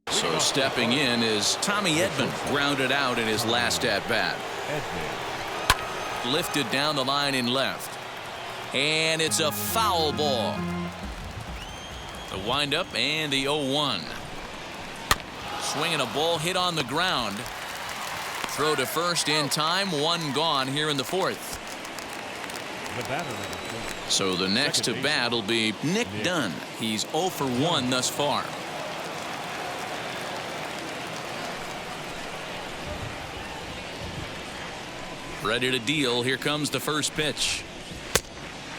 So stepping in is Tommy Edman, grounded out in his last at-bat. Lifted down the line in left. And it's a foul ball. The windup and the 0-1. Swinging a ball hit on the ground. Throw to first in time. One gone here in the fourth. So the next to bat will be Nick Dunn. He's 0 for 1 thus far. Ready to deal. Here comes the first pitch.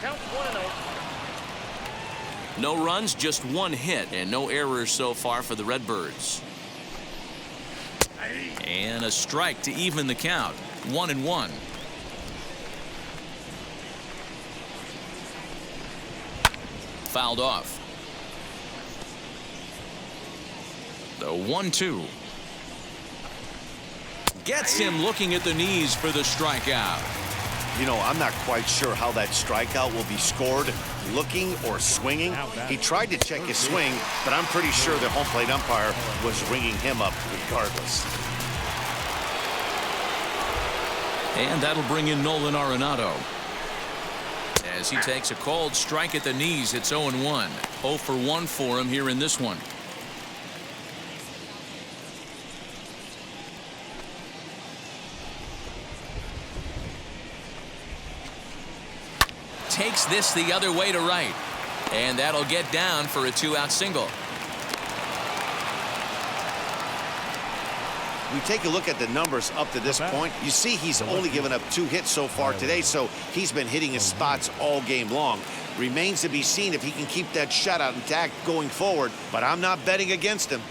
Count 1-0. No runs, just one hit, and no errors so far for the Redbirds. And a strike to even the count. 1-1. Fouled off. The 1-2. Gets him looking at the knees for the strikeout. You know, I'm not quite sure how that strikeout will be scored, looking or swinging. He tried to check his swing, but I'm pretty sure the home plate umpire was ringing him up regardless. And that'll bring in Nolan Arenado. As he takes a called strike at the knees, it's 0-1. 0 for 1 for him here in this one. Takes this the other way to right. And that'll get down for a 2-out single. We take a look at the numbers up to this point. You see he's only given up 2 hits so far today, so he's been hitting his spots all game long. Remains to be seen if he can keep that shutout intact going forward, but I'm not betting against him.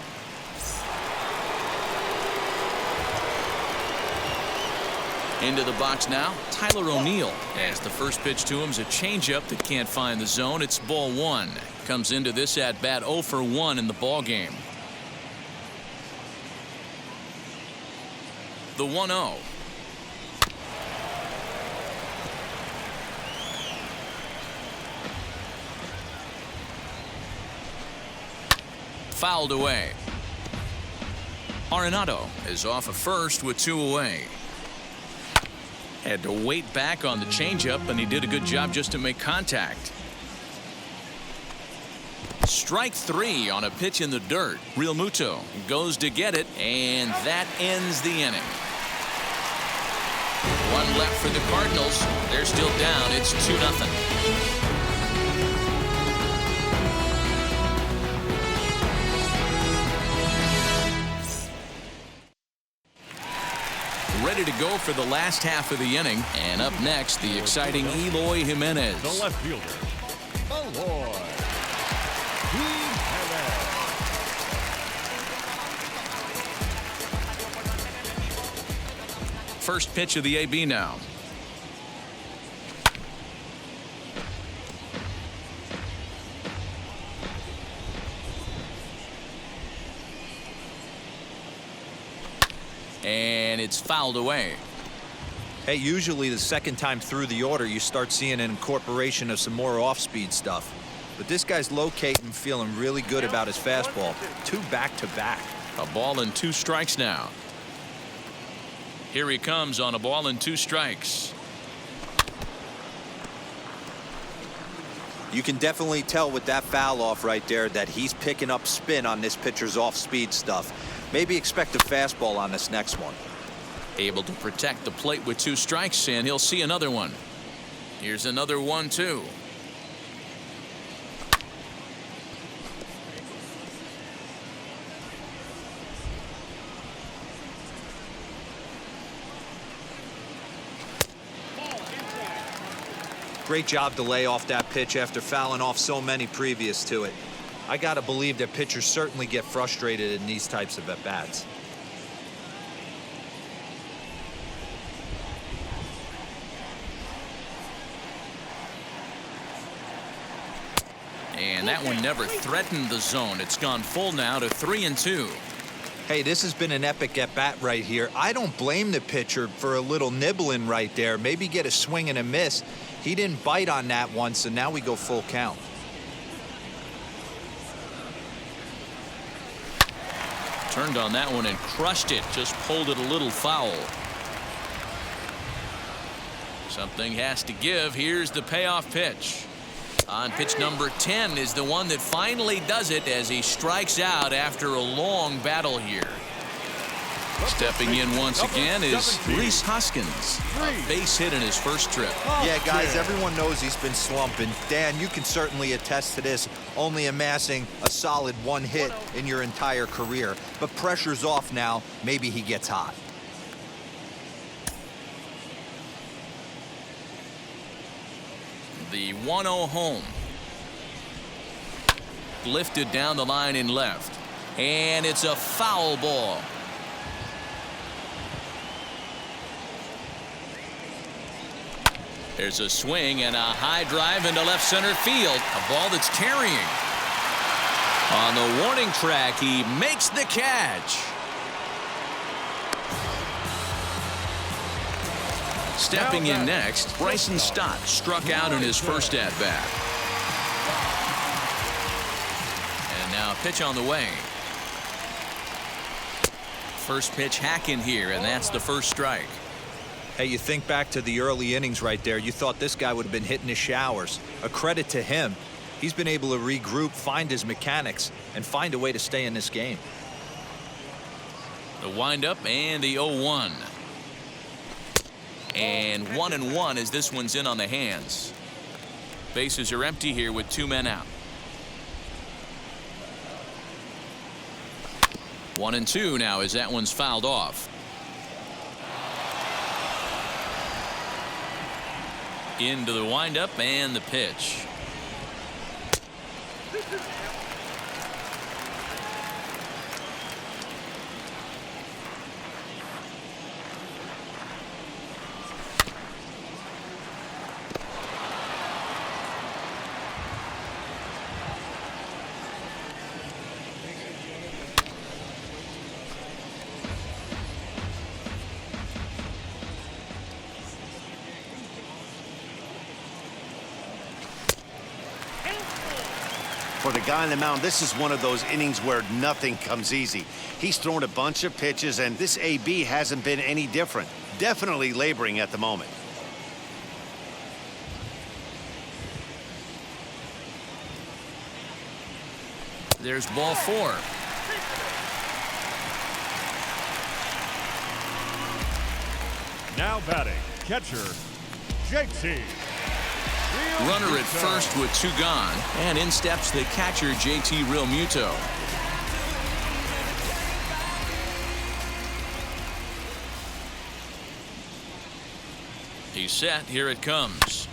Into the box now, Tyler O'Neill. As the first pitch to him is a changeup that can't find the zone. It's ball 1. Comes into this at bat 0 for 1 in the ball game. The 1-0. Fouled away. Arenado is off of first with 2 away. Had to wait back on the changeup, and he did a good job just to make contact. Strike 3 on a pitch in the dirt. Real Muto goes to get it, and that ends the inning. 1 left for the Cardinals. They're still down. It's 2-0. Ready to go for the last half of the inning. And up next, the exciting Eloy Jimenez. The left fielder, Eloy Jimenez. First pitch of the AB now. And it's fouled away. Hey, usually the second time through the order you start seeing an incorporation of some more off-speed stuff. But this guy's locating, feeling really good about his fastball. 2 back-to-back. A ball and 2 strikes now. Here he comes on a ball and 2 strikes. You can definitely tell with that foul off right there that he's picking up spin on this pitcher's off-speed stuff. Maybe expect a fastball on this next one. Able to protect the plate with 2 strikes, and he'll see another one. Here's another 1-2. Great job to lay off that pitch after fouling off so many previous to it. I got to believe that pitchers certainly get frustrated in these types of at-bats. And that one never threatened the zone. It's gone full now to 3-2. Hey, this has been an epic at-bat right here. I don't blame the pitcher for a little nibbling right there. Maybe get a swing and a miss. He didn't bite on that one, so now we go full count. Turned on that one and crushed it. Just pulled it a little foul. Something has to give. Here's the payoff pitch. On pitch number 10 is the one that finally does it as he strikes out after a long battle here. Stepping in once again is Rhys Hoskins. A base hit in his first trip. Yeah, guys, everyone knows he's been slumping. Dan, you can certainly attest to this, only amassing a solid one hit in your entire career. But pressure's off now. Maybe he gets hot. The 1-0 home. Lifted down the line in left. And it's a foul ball. There's a swing and a high drive into left center field. A ball that's carrying. On the warning track, he makes the catch. Stepping in next, Bryson Stott struck out in his first at-bat. And now a pitch on the way. First pitch hack in here, and that's the first strike. Hey, you think back to the early innings right there. You thought this guy would have been hitting his showers. A credit to him. He's been able to regroup, find his mechanics, and find a way to stay in this game. The windup and the 0-1. And 1-1 as this one's in on the hands. Bases are empty here with 2 men out. 1-2 now as that one's fouled off. Into the windup and the pitch. For the guy on the mound, this is one of those innings where nothing comes easy. He's thrown a bunch of pitches, and this AB hasn't been any different. Definitely laboring at the moment. There's ball 4. Now batting, catcher, JT. Runner at first with 2 gone, and in steps the catcher JT Realmuto. He's set. Here it comes.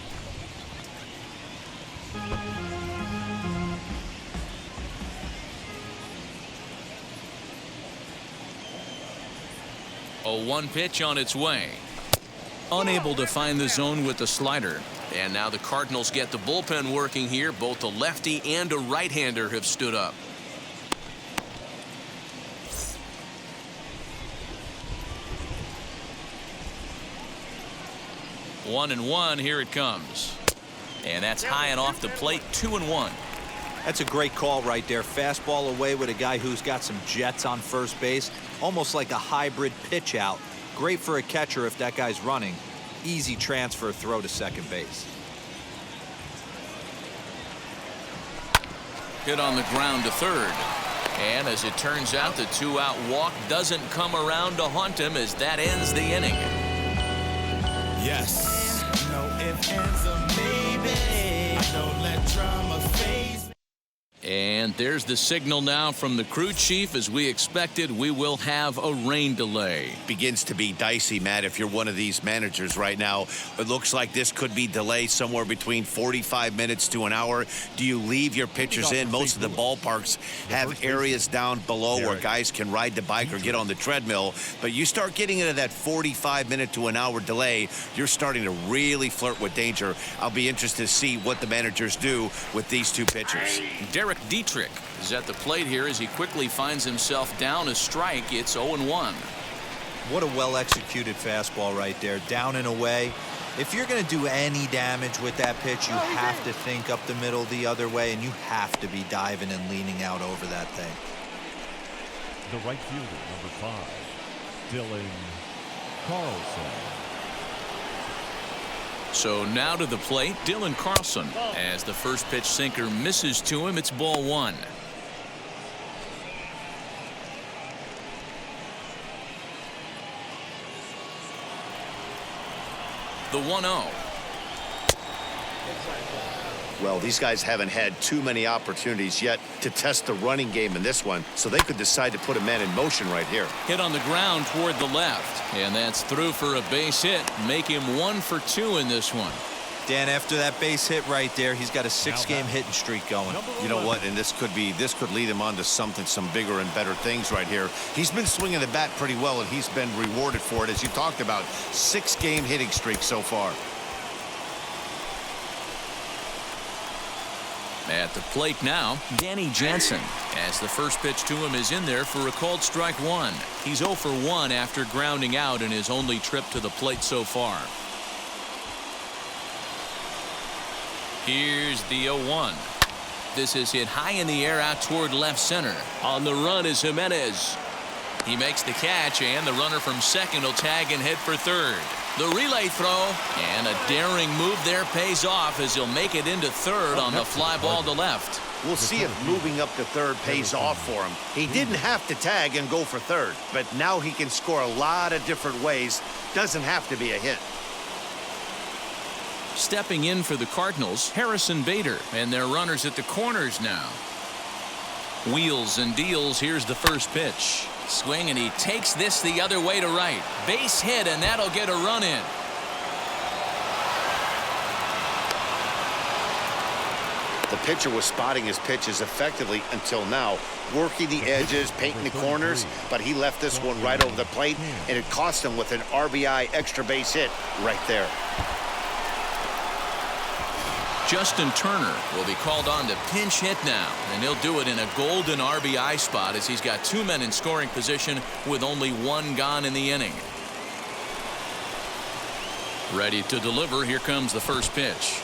A 1 pitch on its way. Unable to find the zone with the slider. And now the Cardinals get the bullpen working here. Both a lefty and a right-hander have stood up. One and one. Here it comes. And that's high and off the plate. 2-1. That's a great call right there. Fastball away with a guy who's got some jets on first base. Almost like a hybrid pitch out. Great for a catcher if that guy's running. Easy transfer throw to second base. Hit on the ground to third. And as it turns out, the 2-out walk doesn't come around to haunt him as that ends the inning. Yes. No ifs, ands, or maybe. I don't let drama faze. And there's the signal now from the crew chief. As we expected, we will have a rain delay. Begins to be dicey, Matt, if you're one of these managers right now. It looks like this could be delayed somewhere between 45 minutes to an hour. Do you leave your pitchers in? Most of the ballparks have areas down below where guys can ride the bike or get on the treadmill. But you start getting into that 45-minute to an hour delay, you're starting to really flirt with danger. I'll be interested to see what the managers do with these 2 pitchers. Derek Dietrich is at the plate here as he quickly finds himself down a strike. It's 0-1. What a well-executed fastball right there. Down and away. If you're going to do any damage with that pitch, you have to think up the middle the other way, and you have to be diving and leaning out over that thing. the right fielder, number 5, Dylan Carlson. So now to the plate, Dylan Carlson. As the first pitch sinker misses to him, it's ball 1. The 1-0. Well, these guys haven't had too many opportunities yet to test the running game in this one, so they could decide to put a man in motion right here. Hit on the ground toward the left, and that's through for a base hit. Make him 1 for 2 in this one. Dan, after that base hit right there, he's got a 6-game hitting streak going. You know what? And this could lead him on to some bigger and better things right here. He's been swinging the bat pretty well, and he's been rewarded for it, as you talked about. 6-game hitting streak so far. At the plate now, Danny Jansen. As the first pitch to him is in there for a called strike 1. He's 0 for 1 after grounding out in his only trip to the plate so far. Here's the 0-1. This is hit high in the air out toward left center. On the run is Jimenez. He makes the catch, and the runner from second will tag and head for third. The relay throw, and a daring move there pays off as he'll make it into third on the fly ball to left. We'll see if moving up to third pays off for him. He didn't have to tag and go for third, but now he can score a lot of different ways. Doesn't have to be a hit. Stepping in for the Cardinals, Harrison Bader, and their runners at the corners now. Wheels and deals. Here's the first pitch. Swing, and he takes this the other way to right. Base hit, and that'll get a run in. The pitcher was spotting his pitches effectively until now, working the edges, painting the corners, but he left this one right over the plate, and it cost him with an RBI extra base hit right there. Justin Turner will be called on to pinch hit now, and he'll do it in a golden RBI spot as he's got 2 men in scoring position with only 1 gone in the inning. Ready to deliver. Here comes the first pitch.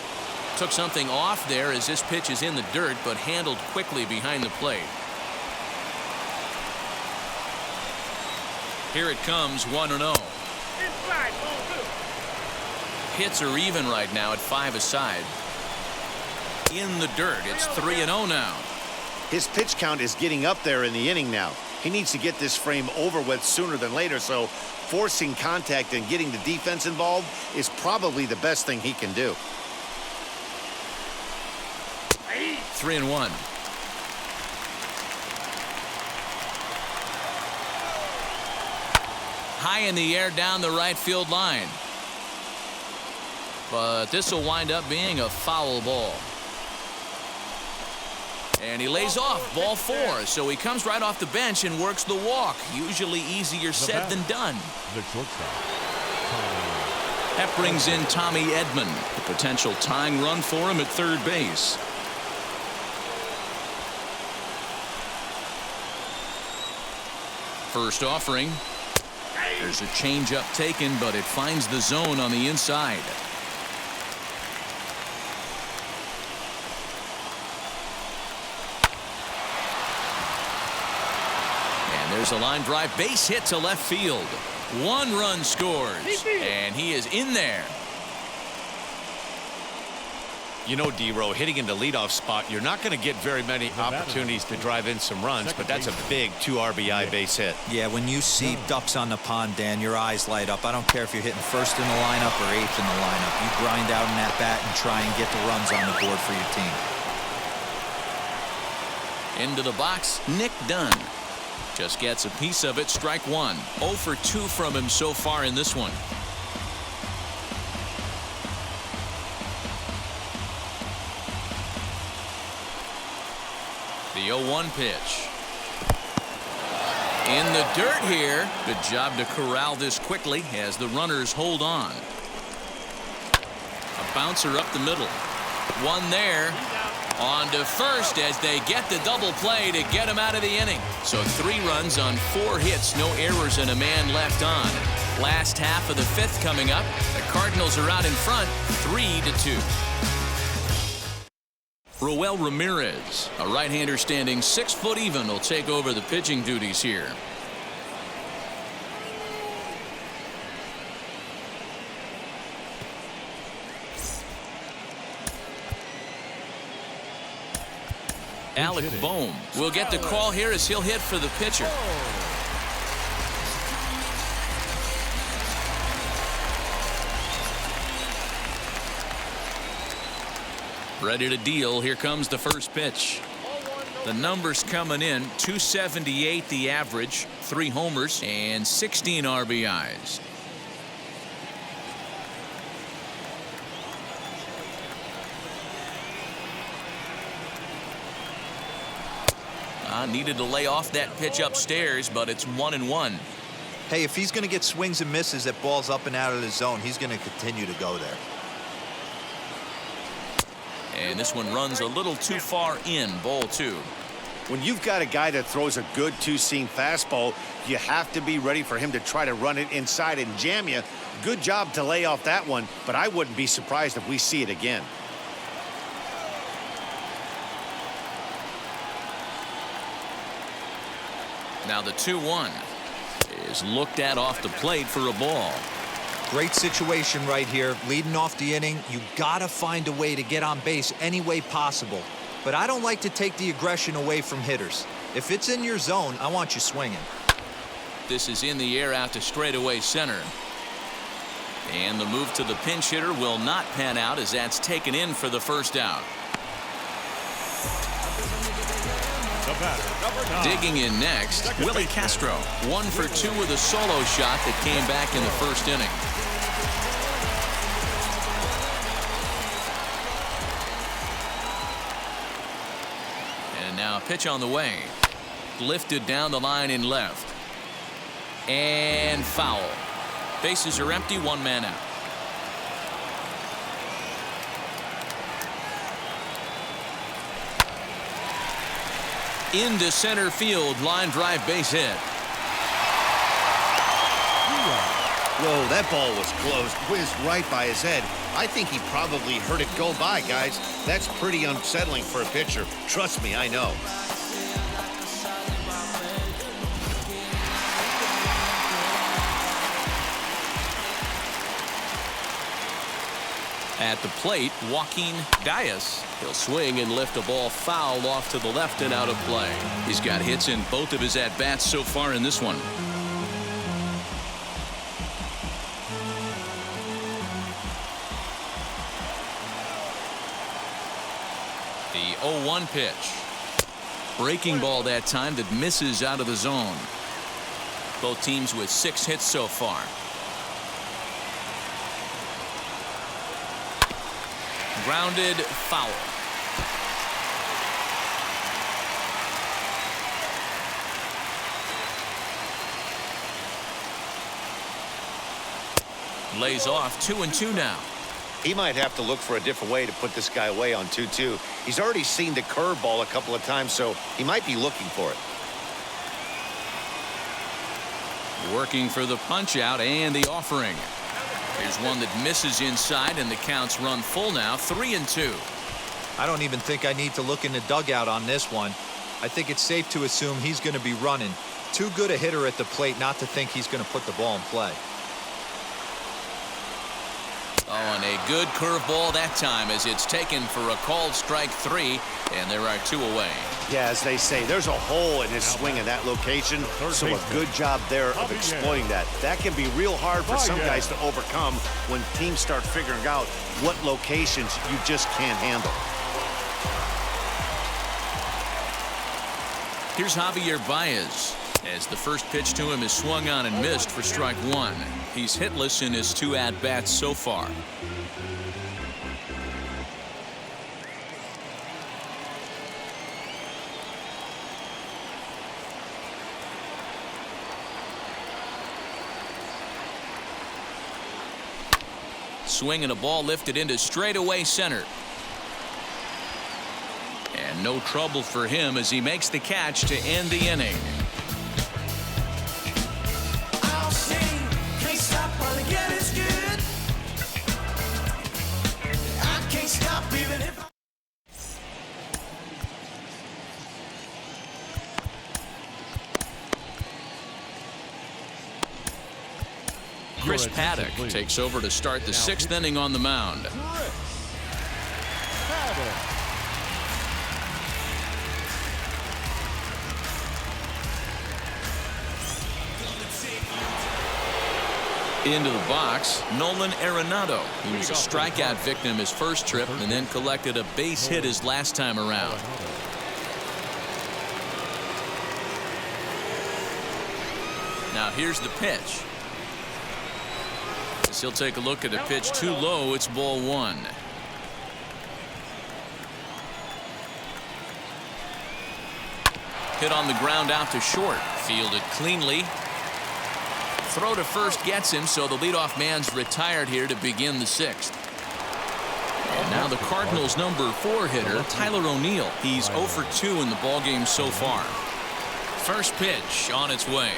Took something off there as this pitch is in the dirt, but handled quickly behind the plate. Here it comes, 1-0. Hits are even right now at 5 aside. In the dirt, it's 3-0 now. His pitch count is getting up there in the inning now. He needs to get this frame over with sooner than later, so forcing contact and getting the defense involved is probably the best thing he can do. 3-1. High in the air down the right field line. But this will wind up being a foul ball. And he lays off, ball 4, so he comes right off the bench and works the walk. Usually easier said than done. The shortstop, That brings in Tommy Edman, a potential tying run for him at third base. First offering. There's a changeup taken, but it finds the zone on the inside. There's a line drive base hit to left field. 1 run scores, and he is in there. You know, D-Row, hitting in the leadoff spot, you're not going to get very many opportunities to drive in some runs, but that's a big 2 RBI base hit. Yeah, when you see ducks on the pond, Dan, your eyes light up. I don't care if you're hitting first in the lineup or 8th in the lineup. You grind out in that bat and try and get the runs on the board for your team. Into the box, Nick Dunn. Just gets a piece of it. Strike 1. 0 for 2 from him so far in this one. The 0-1 pitch. In the dirt here. Good job to corral this quickly as the runners hold on. A bouncer up the middle. One there. On to first as they get the double play to get him out of the inning. So 3 runs on 4 hits, no errors, and a man left on. Last half of the 5th coming up. The Cardinals are out in front, 3-2. Roel Ramirez, a right-hander standing 6 foot even, will take over the pitching duties here. Alec Bohm will get the call here as he'll hit for the pitcher. Ready to deal. Here comes the first pitch. The numbers coming in: 278 the average, 3 homers and 16 RBIs. Needed to lay off that pitch upstairs, but it's 1-1. Hey, if he's going to get swings and misses at balls up and out of the zone, he's going to continue to go there. And this one runs a little too far in, ball 2. When you've got a guy that throws a good two-seam fastball, you have to be ready for him to try to run it inside and jam you. Good job to lay off that one, but I wouldn't be surprised if we see it again. Now the 2-1 is looked at off the plate for a ball. Great situation right here. Leading off the inning, you got to find a way to get on base any way possible. But I don't like to take the aggression away from hitters. If it's in your zone, I want you swinging. This is in the air out to straightaway center. And the move to the pinch hitter will not pan out as that's taken in for the first out. Digging in next, Willie Castro. 1 for 2 with a solo shot that came back in the first inning. And now a pitch on the way. Lifted down the line in left. And foul. Bases are empty, 1 man out. Into center field, line drive, base hit. Whoa, that ball was close, whizzed right by his head. I think he probably heard it go by, guys. That's pretty unsettling for a pitcher. Trust me, I know. At the plate, Joaquin Diaz. He'll swing and lift a ball foul off to the left and out of play. He's got hits in both of his at-bats so far in this one. The 0-1 pitch. Breaking ball that time that misses out of the zone. Both teams with 6 hits so far. Grounded foul. Lays off. 2-2 now. He might have to look for a different way to put this guy away on 2-2. He's already seen the curveball a couple of times, so he might be looking for it. Working for the punch out and the offering. Here's one that misses inside, and the counts run full now. 3-2. I don't even think I need to look in the dugout on this one. I think it's safe to assume he's going to be running. Too good a hitter at the plate not to think he's going to put the ball in play. Oh, and a good curveball that time as it's taken for a called strike 3, and there are 2 away. Yeah, as they say, there's a hole in his swing in that location, so a good job there of exploiting that. That can be real hard for some guys to overcome when teams start figuring out what locations you just can't handle. Here's Javier Baez as the first pitch to him is swung on and missed for strike 1. He's hitless in his 2 at-bats so far. Swing and a ball lifted into straightaway center. And no trouble for him as he makes the catch to end the inning. Chris Paddock attention, please. takes over to start the 6th inning on the mound. Into the box, Nolan Arenado. He was a strikeout victim his first trip and then collected a base hit his last time around. Now here's the pitch. As he'll take a look at a pitch too low, it's ball 1. Hit on the ground out to short. Fielded cleanly. Throw to first gets him, so the leadoff man's retired here to begin the 6th. And now the Cardinals' number 4 hitter, Tyler O'Neill. He's 0 for 2 in the ballgame so far. First pitch on its way.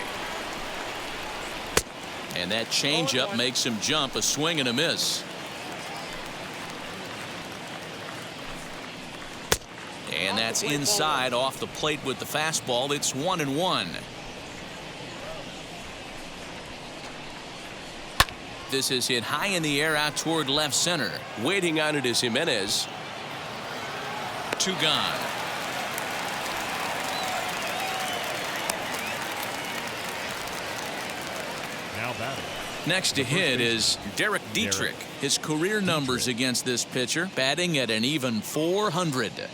And that changeup makes him jump, a swing and a miss. And that's inside off the plate with the fastball. It's 1-1. This is hit high in the air out toward left center. Waiting on it is Jimenez. 2 gone. Now batting. Next to hit is Derek Dietrich. His career numbers against this pitcher, batting at an even .400.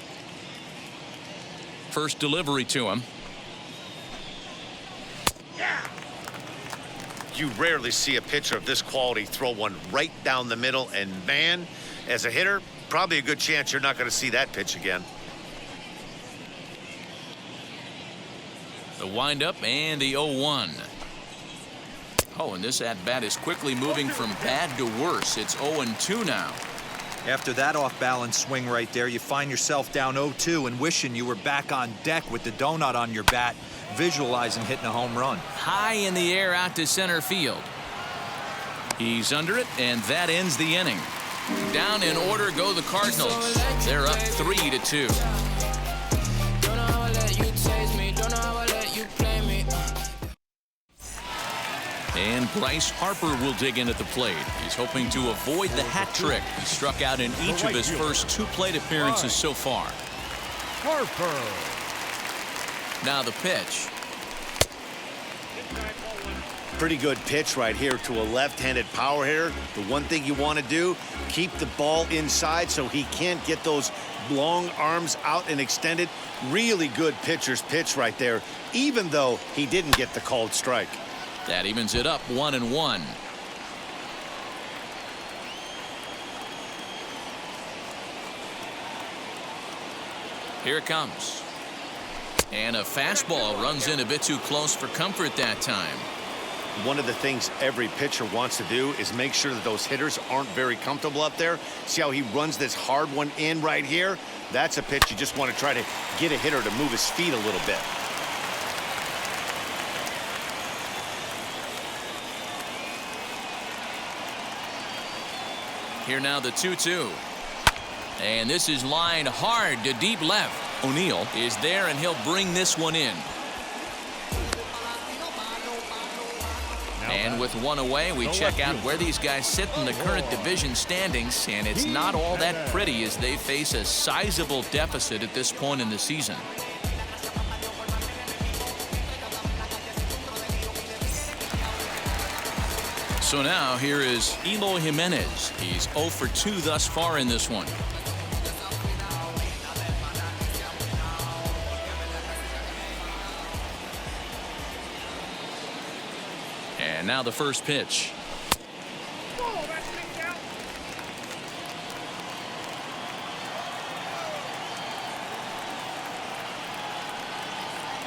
First delivery to him. You rarely see a pitcher of this quality throw one right down the middle, and man, as a hitter, probably a good chance you're not going to see that pitch again. The windup and the 0-1. Oh, and this at-bat is quickly moving from bad to worse. It's 0-2 now. After that off-balance swing right there, you find yourself down 0-2 and wishing you were back on deck with the donut on your bat, visualizing hitting a home run. High in the air out to center field. He's under it, and that ends the inning. Down in order go the Cardinals. They're up 3-2. And Bryce Harper will dig in at the plate. He's hoping to avoid the hat trick. He struck out in each of his first 2 plate appearances so far. Harper. Now the pitch. Pretty good pitch right here to a left-handed power hitter. The one thing you want to do, keep the ball inside so he can't get those long arms out and extended. Really good pitcher's pitch right there, even though he didn't get the called strike. That evens it up 1-1. Here it comes. And a fastball runs in a bit too close for comfort that time. One of the things every pitcher wants to do is make sure that those hitters aren't very comfortable up there. See how he runs this hard one in right here? That's a pitch you just want to try to get a hitter to move his feet a little bit. Here now the 2-2. And this is lined hard to deep left. O'Neill is there, and he'll bring this one in. And with 1 away, we check out where these guys sit in the current division standings, and it's not all that pretty as they face a sizable deficit at this point in the season. So now here is Eloy Jimenez. He's 0 for 2 thus far in this one. And now the first pitch.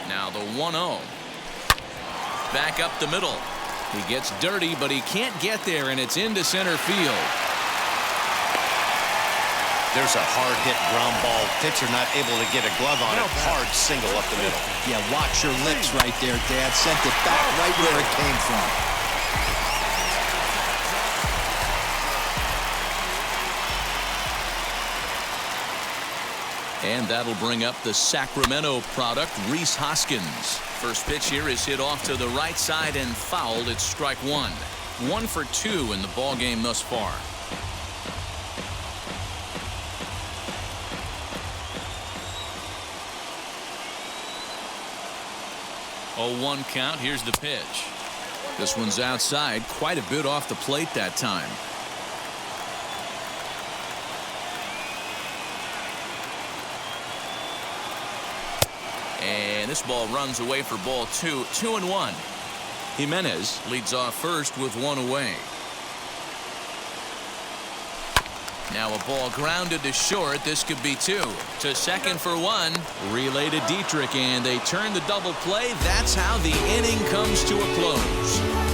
Now the 1-0. Back up the middle. He gets dirty, but he can't get there, and it's into center field. There's a hard hit ground ball. Pitcher not able to get a glove on it. Hard single up the middle. Yeah, watch your lips right there, Dad. Sent it back right where it came from. And that'll bring up the Sacramento product, Rhys Hoskins. First pitch here is hit off to the right side and fouled. It's strike 1. 1 for 2 in the ball game thus far. 0-1 count. Here's the pitch. This one's outside, quite a bit off the plate that time. And this ball runs away for ball 2. 2-1. Jimenez leads off first with 1 away. Now a ball grounded to short. This could be 2. To second for 1. Relay to Dietrich, and they turn the double play. That's how the inning comes to a close.